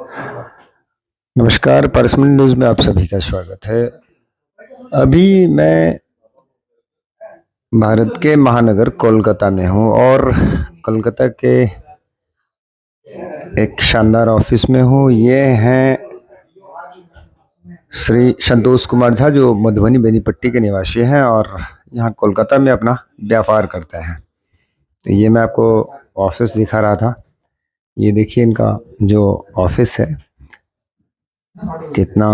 नमस्कार, परसमन न्यूज़ में आप सभी का स्वागत है। अभी मैं भारत के महानगर कोलकाता में हूँ और कोलकाता के एक शानदार ऑफिस में हूँ। ये हैं श्री संतोष कुमार झा, जो मधुबनी बेनीपट्टी के निवासी हैं और यहाँ कोलकाता में अपना व्यापार करते हैं। तो ये मैं आपको ऑफिस दिखा रहा था। ये देखिए इनका जो ऑफिस है कितना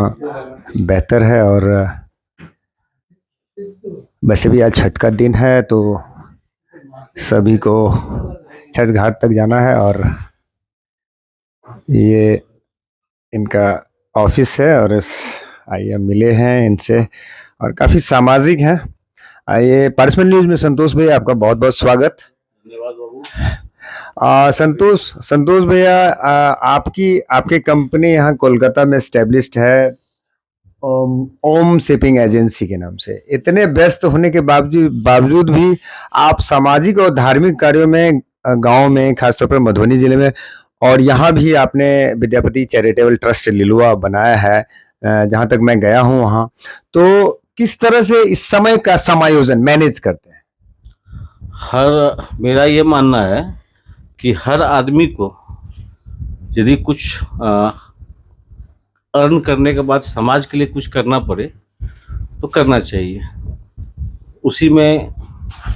बेहतर है। और वैसे भी आज छठ का दिन है तो सभी को छठ घाट तक जाना है। और ये इनका ऑफिस है और आइए मिले हैं इनसे और काफ़ी सामाजिक हैं। आइए परसमन न्यूज़ में संतोष भैया, आपका बहुत बहुत स्वागत। धन्यवाद बाबू। संतोष संतोष भैया, आपकी आपकी कंपनी यहाँ कोलकाता में एस्टेब्लिश्ड है ओम शिपिंग एजेंसी के नाम से। इतने व्यस्त होने के बावजूद बावजूद भी आप सामाजिक और धार्मिक कार्यों में गांव में, खासतौर पर मधुबनी जिले में, और यहाँ भी आपने विद्यापति चैरिटेबल ट्रस्ट लिलुआ बनाया है। जहाँ तक मैं गया हूँ वहाँ, तो किस तरह से इस समय का समायोजन मैनेज करते हैं? मेरा ये मानना है कि हर आदमी को यदि कुछ अर्न करने के बाद समाज के लिए कुछ करना पड़े तो करना चाहिए। उसी में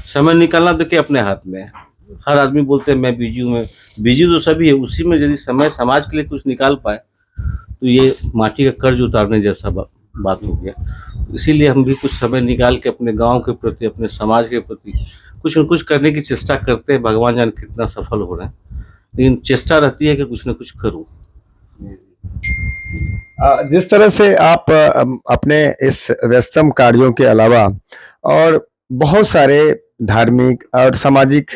समय निकालना तो क्या अपने हाथ में है। हर आदमी बोलते हैं मैं बिजी हूँ, मैं बिजी तो सभी है। उसी में यदि समय समाज के लिए कुछ निकाल पाए तो ये माटी का कर्ज उतारने जैसा बात हो गया। इसीलिए हम भी कुछ समय निकाल के अपने गांव के प्रति, अपने समाज के प्रति कुछ न कुछ करने की चेष्टा करते हैं। भगवान जाने कितना सफल हो रहे हैं, लेकिन चेष्टा रहती है कि कुछ न कुछ करूं। जिस तरह से आप अपने इस व्यस्तम कार्यों के अलावा और बहुत सारे धार्मिक और सामाजिक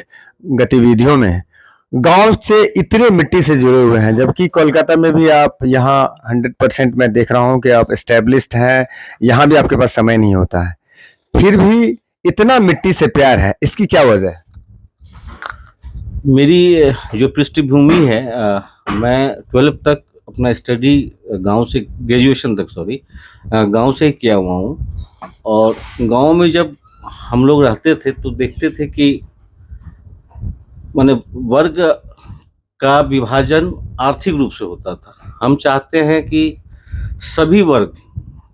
गतिविधियों में गांव से इतने मिट्टी से जुड़े हुए हैं, जबकि कोलकाता में भी आप यहाँ 100% मैं देख रहा हूँ कि आप एस्टेब्लिश्ड हैं, यहाँ भी आपके पास समय नहीं होता है, फिर भी इतना मिट्टी से प्यार है, इसकी क्या वजह है? मेरी जो पृष्ठभूमि है, मैं 12th तक अपना स्टडी गांव से, ग्रेजुएशन तक सॉरी, गांव से ही किया हुआ हूँ। और गांव में जब हम लोग रहते थे तो देखते थे कि माने वर्ग का विभाजन आर्थिक रूप से होता था। हम चाहते हैं कि सभी वर्ग,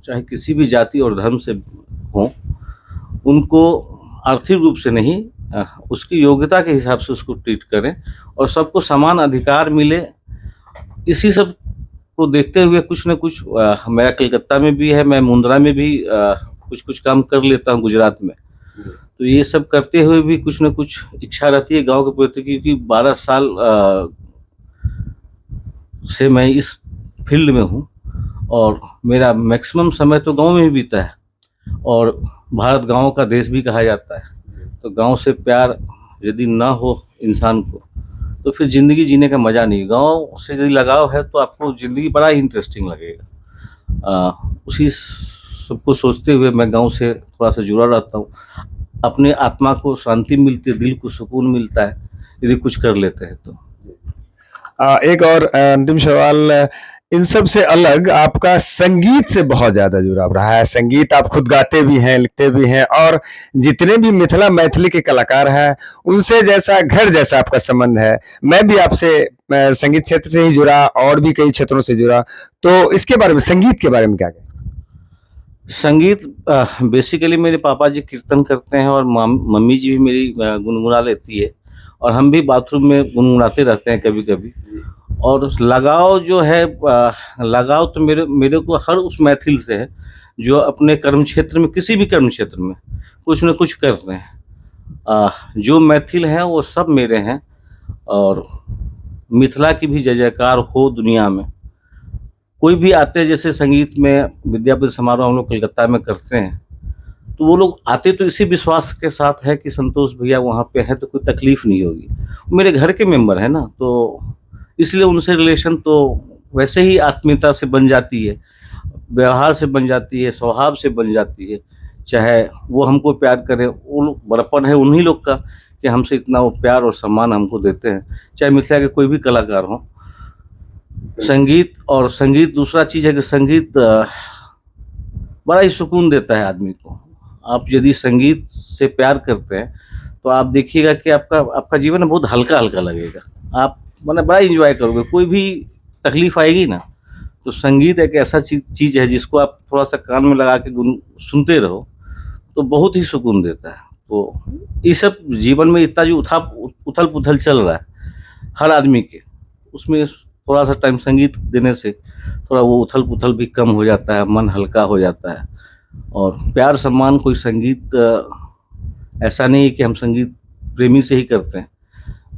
चाहे किसी भी जाति और धर्म से हों, उनको आर्थिक रूप से नहीं, उसकी योग्यता के हिसाब से उसको ट्रीट करें और सबको समान अधिकार मिले। इसी सब को देखते हुए कुछ न कुछ, मेरा कलकत्ता में भी है, मैं मुंद्रा में भी कुछ कुछ काम कर लेता हूँ, गुजरात में। तो ये सब करते हुए भी कुछ न कुछ इच्छा रहती है गांव के प्रति, क्योंकि 12 साल से मैं इस फील्ड में हूँ और मेरा मैक्सिमम समय तो गांव में ही बीता है। और भारत गांव का देश भी कहा जाता है। तो गांव से प्यार यदि ना हो इंसान को तो फिर ज़िंदगी जीने का मज़ा नहीं। गांव से यदि लगाव है तो आपको ज़िंदगी बड़ा ही इंटरेस्टिंग लगेगा। उसी सबको सोचते हुए मैं गांव से थोड़ा सा जुड़ा रहता हूँ। अपने आत्मा को शांति मिलती है, दिल को सुकून मिलता है यदि कुछ कर लेते हैं तो। एक और अंतिम सवाल, इन सब से अलग आपका संगीत से बहुत ज्यादा जुड़ाव रहा है। संगीत आप खुद गाते भी हैं, लिखते भी हैं, और जितने भी मिथिला मैथिली के कलाकार हैं उनसे जैसा घर जैसा आपका संबंध है। मैं भी आपसे संगीत क्षेत्र से ही जुड़ा और भी कई क्षेत्रों से जुड़ा, तो इसके बारे में, संगीत के बारे में क्या कहें? संगीत बेसिकली मेरे पापा जी कीर्तन करते हैं और मम्मी जी भी मेरी गुनगुना लेती है, और हम भी बाथरूम में गुनगुनाते रहते हैं कभी कभी। और लगाव जो है, लगाव तो मेरे मेरे को हर उस मैथिल से है जो अपने कर्म क्षेत्र में, किसी भी कर्म क्षेत्र में कुछ न कुछ कर रहे हैं। जो मैथिल हैं वो सब मेरे हैं। और मिथिला की भी जय जयकार हो दुनिया में। कोई भी आते हैं, जैसे संगीत में विद्यापति समारोह हम लोग कलकत्ता में करते हैं, तो वो लोग आते तो इसी विश्वास के साथ है कि संतोष भैया वहाँ पे हैं तो कोई तकलीफ नहीं होगी। मेरे घर के मेंबर हैं ना, तो इसलिए उनसे रिलेशन तो वैसे ही आत्मीयता से बन जाती है, व्यवहार से बन जाती है, स्वभाव से बन जाती है। चाहे वो हमको प्यार करें, वो लोग, बड़प्पन है उन्हीं लोग का कि हमसे इतना वो प्यार और सम्मान हमको देते हैं, चाहे मिथिला के कोई भी कलाकार हों। संगीत, और संगीत दूसरा चीज़ है कि संगीत बड़ा ही सुकून देता है आदमी को। आप यदि संगीत से प्यार करते हैं तो आप देखिएगा कि आपका आपका जीवन बहुत हल्का-हल्का लगेगा। आप माने बड़ा एन्जॉय करोगे, कोई भी तकलीफ़ आएगी ना, तो संगीत एक ऐसा चीज़ है जिसको आप थोड़ा-सा कान में लगा के गुन सुनते रहो, तो बहुत ही सुकून देता है। तो ये सब जीवन में इतना जो उथल-पुथल चल रहा है, हर आदमी के, उसमें थोड़ा-सा टाइम संगीत देने से थोड़ा वो उथल-पुथल भी कम हो जाता है, मन हल्का हो जाता है। और प्यार सम्मान कोई संगीत ऐसा नहीं है कि हम संगीत प्रेमी से ही करते हैं।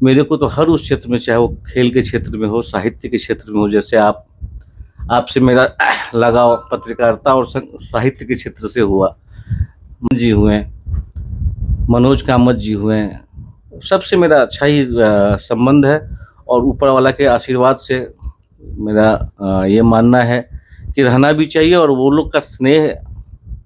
मेरे को तो हर उस क्षेत्र में, चाहे वो खेल के क्षेत्र में हो, साहित्य के क्षेत्र में हो, जैसे आपसे मेरा लगाव पत्रकारिता और साहित्य के क्षेत्र से हुआ। जी हुए, मनोज कामत जी हुए, सबसे मेरा अच्छा ही संबंध है। और ऊपर वाला के आशीर्वाद से मेरा ये मानना है कि रहना भी चाहिए, और वो लोग का स्नेह,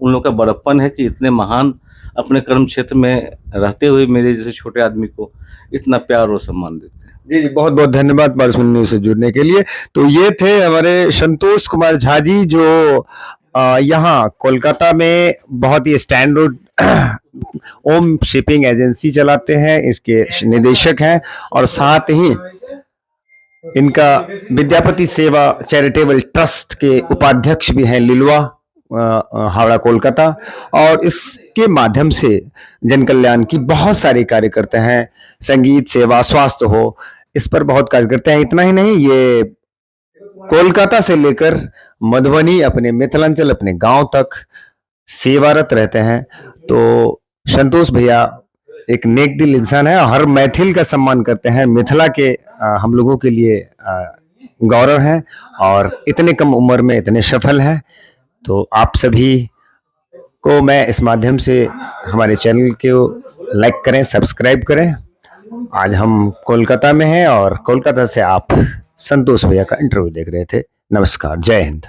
उन लोग का बड़प्पन है कि इतने महान अपने कर्म क्षेत्र में रहते हुए मेरे जैसे छोटे आदमी को इतना प्यार और सम्मान देते हैं। जी, जी, बहुत-बहुत धन्यवाद पर्सनल न्यूज़ से जुड़ने के लिए। तो ये थे हमारे संतोष कुमार झा जी, जो यहाँ कोलकाता में बहुत ही स्टैंडर्ड ओम शिपिंग एजेंसी चलाते हैं, इसके निदेशक हैं, और साथ ही इनका विद्यापति सेवा चैरिटेबल ट्रस्ट के उपाध्यक्ष भी हैं, लिलुआ, हावड़ा, कोलकाता। और इसके माध्यम से जन कल्याण की बहुत सारे कार्य करते हैं, संगीत सेवा, स्वास्थ्य हो, इस पर बहुत कार्य करते हैं। इतना ही नहीं, ये कोलकाता से लेकर मधुबनी, अपने मिथिलांचल, अपने गांव तक सेवारत रहते हैं। तो संतोष भैया एक नेक दिल इंसान है, हर मैथिल का सम्मान करते हैं, मिथिला के हम लोगों के लिए गौरव हैं, और इतने कम उम्र में इतने सफल हैं। तो आप सभी को मैं इस माध्यम से हमारे चैनल को लाइक करें, सब्सक्राइब करें। आज हम कोलकाता में हैं, और कोलकाता से आप संतोष भैया का इंटरव्यू देख रहे थे। नमस्कार, जय हिंद।